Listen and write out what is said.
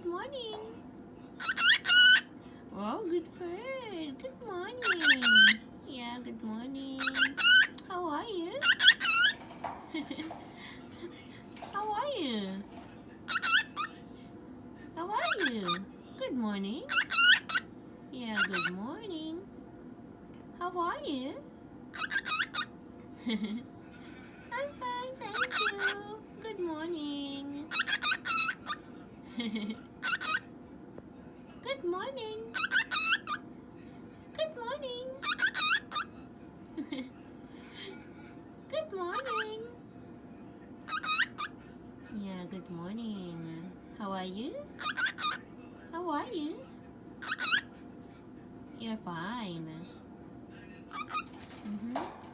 morning. Oh, good bird. Good morning. Yeah, good morning. How are you? How are you? How are you? Good morning. Yeah, good morning. How are you? I'm fine, thank you. Good morning. Good morning. Good morning. Good morning. Yeah, good morning. How are you? How are you? You're fine. Mm-hmm.